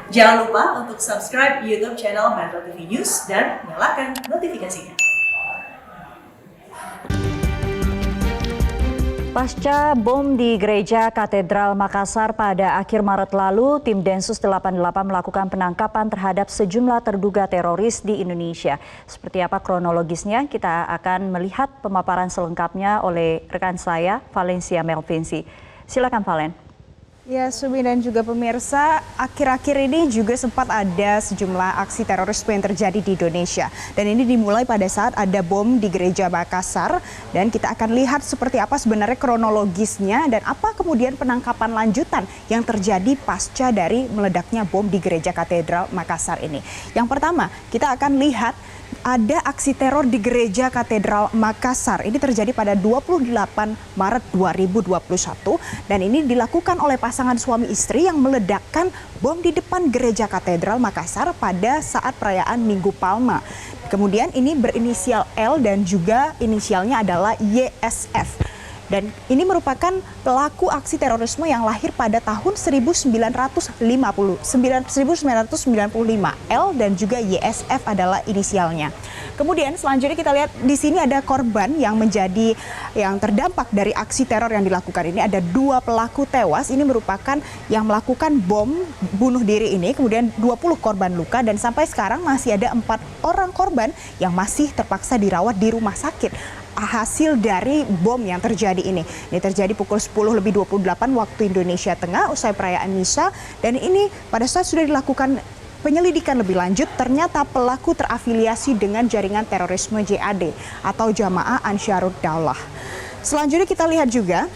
Jangan lupa untuk subscribe YouTube channel Metro TV News dan nyalakan notifikasinya. Pasca bom di Gereja Katedral Makassar pada akhir Maret lalu, tim Densus 88 melakukan penangkapan terhadap sejumlah terduga teroris di Indonesia. Seperti apa kronologisnya? Kita akan melihat pemaparan selengkapnya oleh rekan saya, Valencia Melvinsi. Silakan, Valen. Ya, Sumi dan juga pemirsa, akhir-akhir ini juga sempat ada sejumlah aksi terorisme yang terjadi di Indonesia. Dan ini dimulai pada saat ada bom di Gereja Makassar. Dan kita akan lihat seperti apa sebenarnya kronologisnya dan apa kemudian penangkapan lanjutan yang terjadi pasca dari meledaknya bom di Gereja Katedral Makassar ini. Yang pertama, kita akan lihat ada aksi teror di Gereja Katedral Makassar. Ini terjadi pada 28 Maret 2021 dan ini dilakukan oleh pasangan suami istri yang meledakkan bom di depan Gereja Katedral Makassar pada saat perayaan Minggu Palma. Kemudian ini berinisial L dan juga inisialnya adalah YSF. Dan ini merupakan pelaku aksi terorisme yang lahir pada tahun 1995. L dan juga YSF adalah inisialnya. Kemudian selanjutnya kita lihat di sini ada korban yang terdampak dari aksi teror yang dilakukan ini. Ada 2 pelaku tewas. Ini merupakan yang melakukan bom bunuh diri ini. Kemudian 20 korban luka dan sampai sekarang masih ada 4 orang korban yang masih terpaksa dirawat di rumah sakit. Hasil dari bom yang terjadi ini. Ini terjadi pukul 10.28 waktu Indonesia Tengah usai perayaan Misa dan ini pada saat sudah dilakukan penyelidikan lebih lanjut ternyata pelaku terafiliasi dengan jaringan terorisme JAD atau Jamaah Ansharud Daulah. Selanjutnya kita lihat juga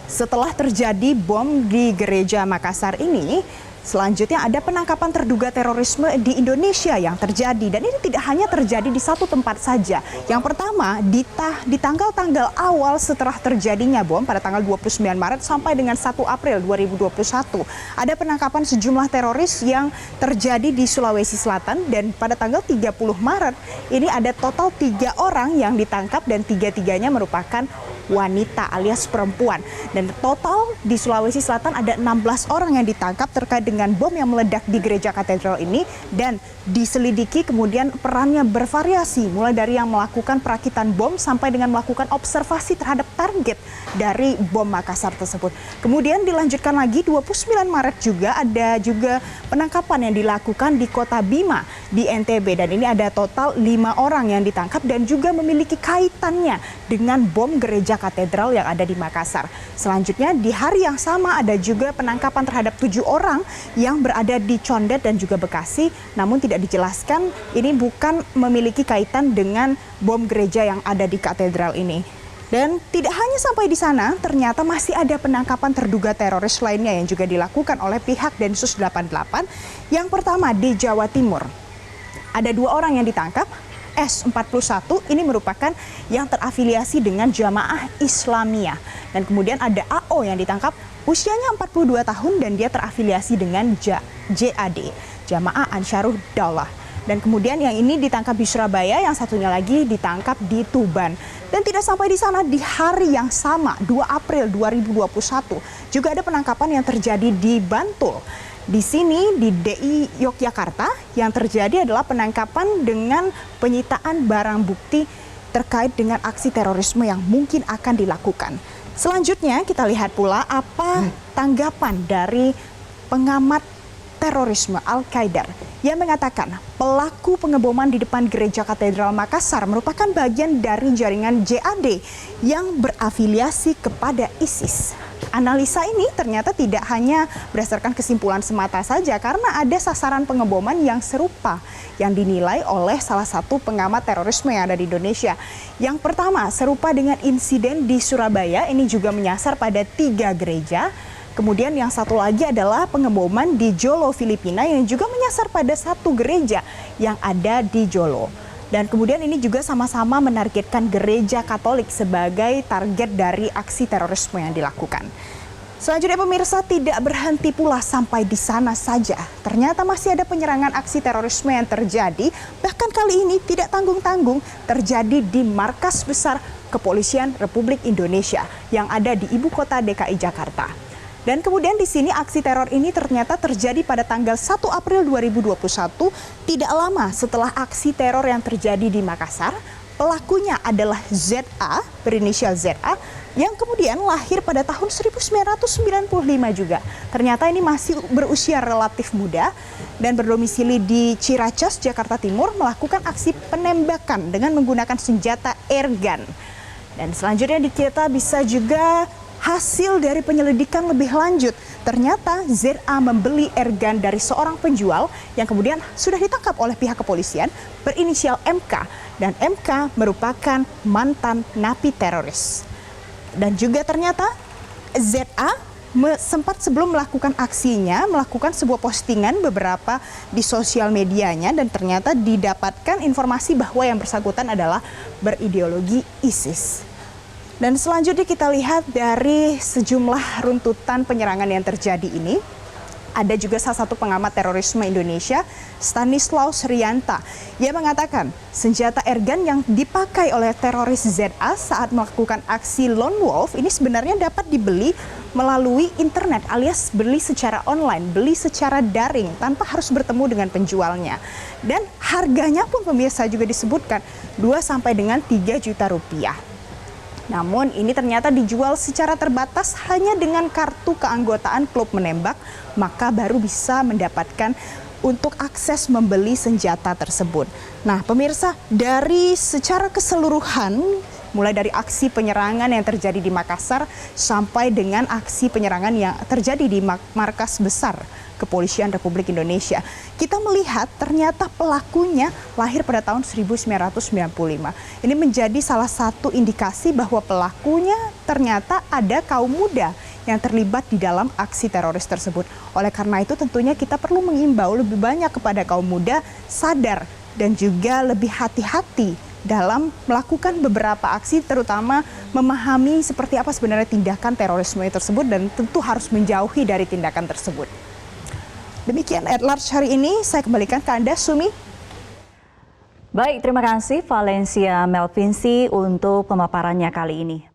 setelah terjadi bom di Gereja Makassar ini, selanjutnya ada penangkapan terduga terorisme di Indonesia yang terjadi dan ini tidak hanya terjadi di satu tempat saja. Yang pertama di tanggal-tanggal awal setelah terjadinya bom pada tanggal 29 Maret sampai dengan 1 April 2021 ada penangkapan sejumlah teroris yang terjadi di Sulawesi Selatan dan pada tanggal 30 Maret ini ada total 3 orang yang ditangkap dan 3-tiganya merupakan wanita alias perempuan dan total di Sulawesi Selatan ada 16 orang yang ditangkap terkait dengan bom yang meledak di Gereja Katedral ini dan diselidiki kemudian perannya bervariasi mulai dari yang melakukan perakitan bom sampai dengan melakukan observasi terhadap target dari bom Makassar tersebut. Kemudian dilanjutkan lagi 29 Maret juga ada penangkapan yang dilakukan di Kota Bima di NTB dan ini ada total 5 orang yang ditangkap dan juga memiliki kaitannya dengan bom Gereja Katedral yang ada di Makassar. Selanjutnya di hari yang sama ada juga penangkapan terhadap 7 orang yang berada di Condet dan juga Bekasi, namun tidak dijelaskan ini bukan memiliki kaitan dengan bom gereja yang ada di katedral ini. Dan tidak hanya sampai di sana, ternyata masih ada penangkapan terduga teroris lainnya yang juga dilakukan oleh pihak Densus 88. Yang pertama di Jawa Timur, ada 2 orang yang ditangkap. S41 ini merupakan yang terafiliasi dengan Jamaah Islamiyah. Dan kemudian ada AO yang ditangkap usianya 42 tahun dan dia terafiliasi dengan JAD, Jamaah Ansharud Daulah. Dan kemudian yang ini ditangkap di Surabaya, yang satunya lagi ditangkap di Tuban. Dan tidak sampai di sana, di hari yang sama 2 April 2021 juga ada penangkapan yang terjadi di Bantul. Di sini di DI Yogyakarta yang terjadi adalah penangkapan dengan penyitaan barang bukti terkait dengan aksi terorisme yang mungkin akan dilakukan. Selanjutnya kita lihat pula apa tanggapan dari pengamat terorisme Al-Qaeda yang mengatakan pelaku pengeboman di depan Gereja Katedral Makassar merupakan bagian dari jaringan JAD yang berafiliasi kepada ISIS. Analisa ini ternyata tidak hanya berdasarkan kesimpulan semata saja karena ada sasaran pengeboman yang serupa yang dinilai oleh salah satu pengamat terorisme yang ada di Indonesia. Yang pertama, serupa dengan insiden di Surabaya, ini juga menyasar pada 3 gereja. Kemudian yang satu lagi adalah pengeboman di Jolo, Filipina yang juga menyasar pada 1 gereja yang ada di Jolo. Dan kemudian ini juga sama-sama menargetkan gereja Katolik sebagai target dari aksi terorisme yang dilakukan. Selanjutnya pemirsa, tidak berhenti pula sampai di sana saja. Ternyata masih ada penyerangan aksi terorisme yang terjadi, bahkan kali ini tidak tanggung-tanggung terjadi di markas besar Kepolisian Republik Indonesia yang ada di ibu kota DKI Jakarta. Dan kemudian di sini aksi teror ini ternyata terjadi pada tanggal 1 April 2021, tidak lama setelah aksi teror yang terjadi di Makassar. Pelakunya adalah ZA, berinisial ZA, yang kemudian lahir pada tahun 1995 juga. Ternyata ini masih berusia relatif muda dan berdomisili di Ciracas, Jakarta Timur, melakukan aksi penembakan dengan menggunakan senjata airgun. Dan selanjutnya kita bisa juga hasil dari penyelidikan lebih lanjut. Ternyata ZA membeli airgun dari seorang penjual yang kemudian sudah ditangkap oleh pihak kepolisian berinisial MK. Dan MK merupakan mantan napi teroris. Dan juga ternyata ZA sempat sebelum melakukan aksinya melakukan sebuah postingan beberapa di sosial medianya dan ternyata didapatkan informasi bahwa yang bersangkutan adalah berideologi ISIS. Dan selanjutnya kita lihat dari sejumlah runtutan penyerangan yang terjadi ini. Ada juga salah satu pengamat terorisme Indonesia, Stanislaus Rianta. Ia mengatakan senjata airgun yang dipakai oleh teroris ZA saat melakukan aksi Lone Wolf ini sebenarnya dapat dibeli melalui internet alias beli secara online, beli secara daring tanpa harus bertemu dengan penjualnya. Dan harganya pun pemirsa juga disebutkan 2 sampai dengan 3 juta rupiah. Namun ini ternyata dijual secara terbatas hanya dengan kartu keanggotaan klub menembak, maka baru bisa mendapatkan untuk akses membeli senjata tersebut. Nah pemirsa, dari secara keseluruhan, mulai dari aksi penyerangan yang terjadi di Makassar sampai dengan aksi penyerangan yang terjadi di markas besar Kepolisian Republik Indonesia, kita melihat ternyata pelakunya lahir pada tahun 1995. Ini menjadi salah satu indikasi bahwa pelakunya ternyata ada kaum muda yang terlibat di dalam aksi teroris tersebut. Oleh karena itu tentunya kita perlu mengimbau lebih banyak kepada kaum muda sadar dan juga lebih hati-hati dalam melakukan beberapa aksi, terutama memahami seperti apa sebenarnya tindakan terorisme tersebut dan tentu harus menjauhi dari tindakan tersebut. Demikian At Large hari ini, saya kembalikan ke Anda, Sumi. Baik, terima kasih Valencia Melvinci untuk pemaparannya kali ini.